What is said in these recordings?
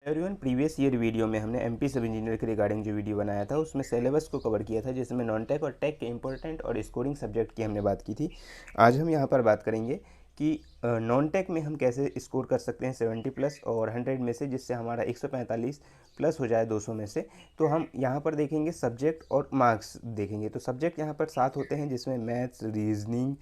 Everyone, previous year video में हमने MP सब इंजीनियर के रिगार्डिंग जो वीडियो बनाया था उसमें सिलेबस को कवर किया था, जिसमें नॉन टेक और टेक के इंपॉर्टेंट और स्कोरिंग सब्जेक्ट की हमने बात की थी। आज हम यहाँ पर बात करेंगे कि नॉन टेक में हम कैसे स्कोर कर सकते हैं 70 प्लस और 100 में से, जिससे हमारा 145 प्लस हो जाए 200 में से। तो हम यहाँ पर देखेंगे सब्जेक्ट और मार्क्स देखेंगे। तो सब्जेक्ट यहाँ पर 7 होते हैं, जिसमें maths, reasoning,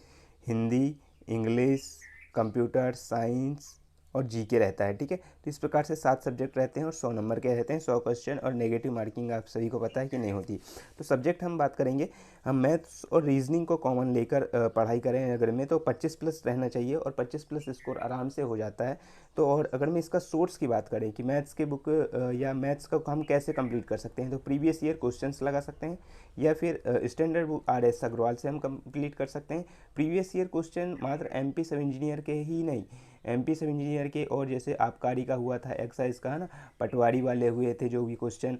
Hindi, English, computer science और जीके रहता है। ठीक है, तो इस प्रकार से 7 सब्जेक्ट रहते हैं और 100 नंबर के रहते हैं। 100 क्वेश्चन और नेगेटिव मार्किंग आप सभी को पता है कि नहीं होती। तो सब्जेक्ट हम बात करेंगे, हम मैथ्स और रीजनिंग को कॉमन लेकर पढ़ाई करें अगर में, तो 25 प्लस रहना चाहिए और 25 प्लस स्कोर आराम से हो जाता है। तो और अगर मैं इसका सोर्स की बात करें कि मैथ्स के बुक या मैथ्स का हम कैसे कंप्लीट कर सकते हैं, तो प्रीवियस ईयर क्वेश्चंस लगा सकते हैं या फिर स्टैंडर्ड बुक RS अग्रवाल से हम कंप्लीट कर सकते हैं। प्रीवियस ईयर क्वेश्चन मात्र MP सब इंजीनियर के ही नहीं, MP सब इंजीनियर के और जैसे आबकारी का हुआ था, एक्साइज का है ना, पटवारी वाले हुए थे जो भी क्वेश्चन,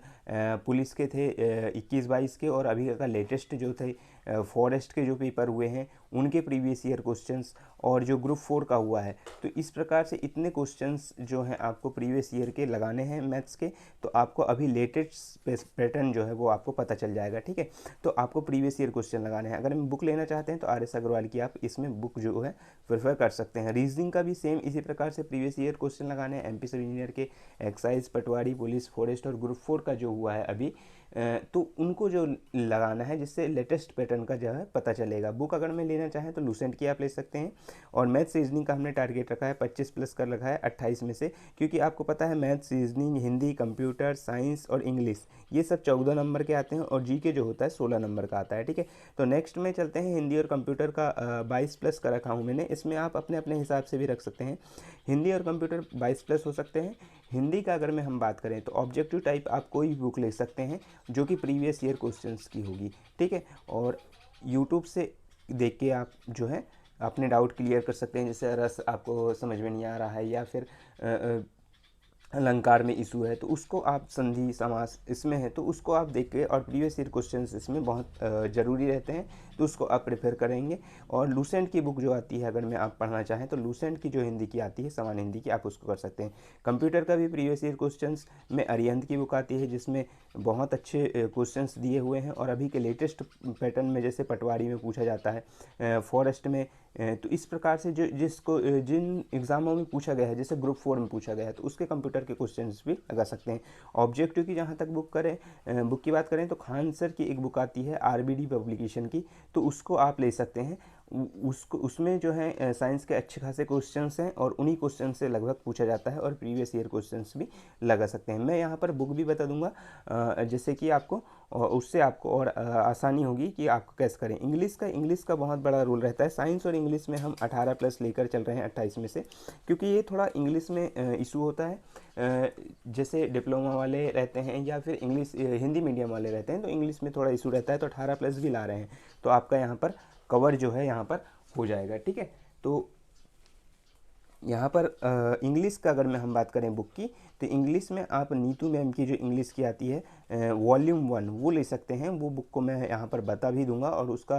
पुलिस के थे 21-22 के, और अभी का लेटेस्ट जो थे फॉरेस्ट के जो पेपर हुए हैं उनके प्रीवियस ईयर क्वेश्चंस, और जो ग्रुप 4 का हुआ है। तो इस प्रकार से इतने क्वेश्चंस जो हैं आपको प्रीवियस ईयर के लगाने हैं मैथ्स के, तो आपको अभी लेटेस्ट पैटर्न जो है वो आपको पता चल जाएगा। ठीक है, तो आपको प्रीवियस ईयर क्वेश्चन लगाने हैं। अगर हम बुक लेना चाहते हैं तो RS अग्रवाल की आप इसमें बुक जो है प्रेफर कर सकते हैं। रीजनिंग का भी सेम इसी प्रकार से प्रीवियस ईयर क्वेश्चन लगाने हैं। MP सब इंजीनियर के एक्साइज, पटवारी, पुलिस, फॉरेस्ट और ग्रुप 4 का जो हुआ है अभी, तो उनको जो लगाना है, जिससे लेटेस्ट पैटर्न का जो है पता चलेगा। बुक अगर मैं लेना चाहें तो लूसेंट की आप ले सकते हैं। और मैथ्स रीजनिंग का हमने टारगेट रखा है 25 प्लस कर रखा है 28 में से, क्योंकि आपको पता है maths, reasoning, Hindi, computer science और इंग्लिश ये सब 14 नंबर के आते हैं और जीके जो होता है 16 नंबर का आता है। ठीक है, तो नेक्स्ट में चलते हैं। हिंदी और कंप्यूटर का 22 प्लस का रखा हूँ मैंने। इसमें आप अपने अपने हिसाब से भी रख सकते हैं। हिंदी और कंप्यूटर 22 प्लस हो सकते हैं। हिंदी का अगर मैं हम बात करें तो ऑब्जेक्टिव टाइप आप कोई भी बुक ले सकते हैं जो कि प्रीवियस ईयर क्वेश्चंस की होगी। ठीक है, और यूट्यूब से देख के आप जो है अपने डाउट क्लियर कर सकते हैं। जैसे रस आपको समझ में नहीं आ रहा है या फिर अलंकार में इशू है, तो उसको आप संधि समास इसमें है तो उसको आप देख के, और प्रीवियस ईयर क्वेश्चंस इसमें बहुत ज़रूरी रहते हैं, तो उसको आप प्रेफर करेंगे। और लूसेंट की बुक जो आती है अगर मैं आप पढ़ना चाहें तो लूसेंट की जो हिंदी की आती है समान हिंदी की, आप उसको कर सकते हैं। कंप्यूटर का भी प्रीवियस ईयर क्वेश्चंस में अरिहंत की बुक आती है, जिसमें बहुत अच्छे क्वेश्चंस दिए हुए हैं और अभी के लेटेस्ट पैटर्न में जैसे पटवारी में पूछा जाता है, फॉरेस्ट में, तो इस प्रकार से जो जिसको जिन एग्ज़ामों में पूछा गया है, जैसे ग्रुप 4 में पूछा गया है, तो उसके कंप्यूटर के क्वेश्चंस भी लगा सकते हैं। ऑब्जेक्टिव की जहाँ तक बुक की बात करें तो खान सर की एक बुक आती है RBD पब्लिकेशन की, तो उसको आप ले सकते हैं। उसको उसमें जो है साइंस के अच्छे खासे क्वेश्चंस हैं और उन्हीं क्वेश्चन से लगभग पूछा जाता है और प्रीवियस ईयर क्वेश्चंस भी लगा सकते हैं। मैं यहाँ पर बुक भी बता दूंगा, जैसे कि आपको उससे आपको और आसानी होगी कि आपको कैसे करें। इंग्लिश का बहुत बड़ा रोल रहता है। साइंस और इंग्लिश में हम 18 प्लस लेकर चल रहे हैं 28 में से, क्योंकि ये थोड़ा इंग्लिश में इशू होता है। जैसे डिप्लोमा वाले रहते हैं या फिर इंग्लिश हिंदी मीडियम वाले रहते हैं, तो इंग्लिश में थोड़ा इशू रहता है, तो 18 प्लस भी ला रहे हैं, तो आपका यहाँ पर कवर जो है यहाँ पर हो जाएगा। ठीक है, तो यहाँ पर इंग्लिश का अगर मैं हम बात करें बुक की, तो इंग्लिश में आप नीतू मैम की जो इंग्लिश की आती है वॉल्यूम 1 वो ले सकते हैं। वो बुक को मैं यहाँ पर बता भी दूंगा और उसका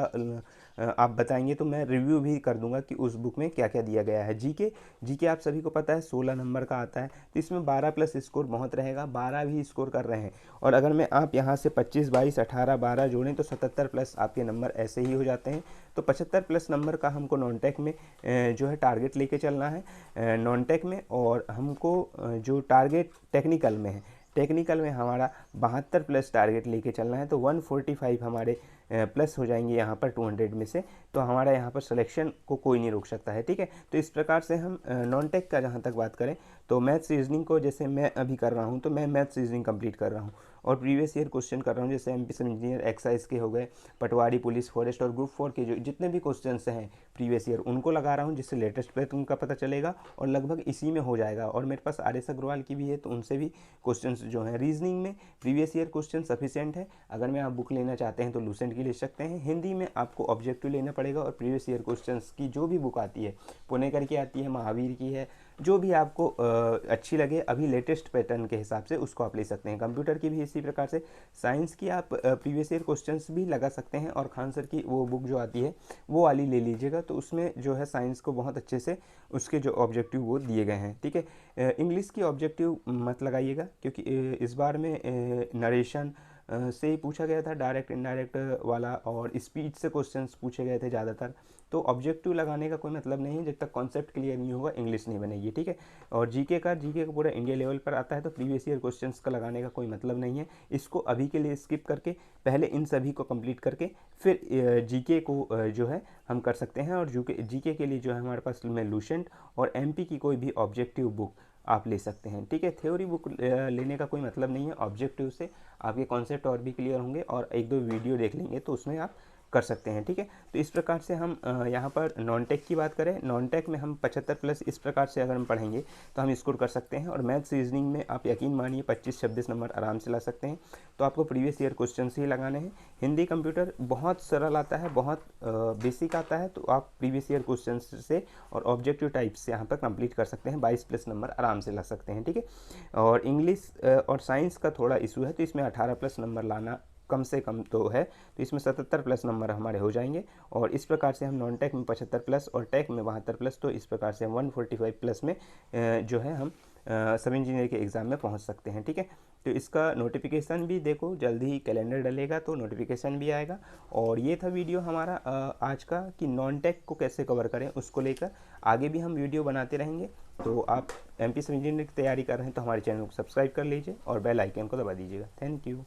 आप बताएंगे तो मैं रिव्यू भी कर दूंगा कि उस बुक में क्या क्या दिया गया है। जीके आप सभी को पता है 16 नंबर का आता है, तो इसमें 12 प्लस स्कोर बहुत रहेगा, 12 भी स्कोर कर रहे हैं। और अगर मैं आप यहाँ से 25, 22, 18, 12 जोड़ें तो 77 प्लस आपके नंबर ऐसे ही हो जाते हैं। तो 75 प्लस नंबर का हमको नॉन टेक में जो है टारगेट लेके चलना है नॉन टेक में, और हमको जो टारगेट टेक्निकल में है, टेक्निकल में हमारा 72 प्लस टारगेट लेके चलना है। तो 145 हमारे प्लस हो जाएंगे यहाँ पर 200 में से, तो हमारा यहाँ पर सिलेक्शन को कोई नहीं रोक सकता है। ठीक है, तो इस प्रकार से हम नॉन टेक का जहाँ तक बात करें तो मैथ्स रीजनिंग को जैसे मैं अभी कर रहा हूँ, तो मैं मैथ्स रीजनिंग कंप्लीट कर रहा हूँ और प्रीवियस ईयर क्वेश्चन कर रहा हूँ। जैसे MP सब इंजीनियर एक्साइज के हो गए, पटवारी, पुलिस, फॉरेस्ट और ग्रुप 4 के जो जितने भी क्वेश्चन हैं प्रीवियस ईयर उनको लगा रहा हूँ, जिससे लेटेस्ट पैटर्न का पता चलेगा और लगभग इसी में हो जाएगा। और मेरे पास RS अग्रवाल की भी है, तो उनसे भी क्वेश्चन जो हैं रीजनिंग में प्रीवियस ईयर क्वेश्चन सफिशिएंट है। अगर मैं आप बुक लेना चाहते हैं तो लूसेंट की ले सकते हैं। हिंदी में आपको ऑब्जेक्टिव लेना पड़ेगा और प्रीवियस ईयर क्वेश्चंस की जो भी बुक आती है, पुणेकर की आती है, महावीर की है, जो भी आपको अच्छी लगे अभी लेटेस्ट पैटर्न के हिसाब से उसको आप ले सकते हैं। कंप्यूटर की भी इसी प्रकार से, साइंस की आप प्रीवियस ईयर क्वेश्चंस भी लगा सकते हैं, और खान सर की वो बुक जो आती है वो वाली ले लीजिएगा, तो उसमें जो है साइंस को बहुत अच्छे से उसके जो ऑब्जेक्टिव वो दिए गए हैं, ठीक है। इंग्लिश की ऑब्जेक्टिव मत लगाइएगा, क्योंकि इस बार में नरेशन से ही पूछा गया था, डायरेक्ट इनडायरेक्ट वाला, और स्पीच से क्वेश्चंस पूछे गए थे ज़्यादातर। तो ऑब्जेक्टिव लगाने का कोई मतलब नहीं है, जब तक कॉन्सेप्ट क्लियर नहीं होगा इंग्लिश नहीं बनेगी, ठीक है। और जीके का पूरा इंडिया लेवल पर आता है, तो प्रीवियस ईयर क्वेश्चंस का लगाने का कोई मतलब नहीं है। इसको अभी के लिए स्किप करके पहले इन सभी को कंप्लीट करके फिर जीके को जो है हम कर सकते हैं। और जीके के लिए जो है हमारे पास में लूसेंट और एमपी की कोई भी ऑब्जेक्टिव बुक आप ले सकते हैं, ठीक है। थ्योरी बुक लेने का कोई मतलब नहीं है, ऑब्जेक्टिव से आपके कॉन्सेप्ट और भी क्लियर होंगे, और एक दो वीडियो देख लेंगे तो उसमें आप कर सकते हैं, ठीक है। तो इस प्रकार से हम यहाँ पर नॉन टेक की बात करें, नॉन टेक में हम 75+ इस प्रकार से अगर हम पढ़ेंगे तो हम स्कोर कर सकते हैं। और मैथ्स रीजनिंग में आप यकीन मानिए 25-26 नंबर आराम से ला सकते हैं। तो आपको प्रीवियस ईयर क्वेश्चन ही लगाने हैं। हिंदी कंप्यूटर बहुत सरल आता है, बहुत बेसिक आता है, तो आप प्रीवियस ईयर क्वेश्चन से और ऑब्जेक्टिव टाइप से यहाँ पर कंप्लीट कर सकते हैं, 22+ नंबर आराम से ला सकते हैं, ठीक है। और इंग्लिश और साइंस का थोड़ा इशू है, तो इसमें 18+ नंबर लाना कम से कम तो है, तो इसमें 77+ नंबर हमारे हो जाएंगे। और इस प्रकार से हम नॉन टेक में 75+ और टेक में 72+, तो इस प्रकार से हम 145+ में जो है हम सब इंजीनियर के एग्ज़ाम में पहुंच सकते हैं, ठीक है। तो इसका नोटिफिकेशन भी देखो जल्दी ही कैलेंडर डलेगा तो नोटिफिकेशन भी आएगा। और ये था वीडियो हमारा आज का, कि नॉन टेक को कैसे कवर करें, उसको लेकर आगे भी हम वीडियो बनाते रहेंगे। तो आप एमपी सब इंजीनियर की तैयारी कर रहे हैं तो हमारे चैनल को सब्सक्राइब कर लीजिए और बेल आइकन को दबा दीजिएगा। Thank you.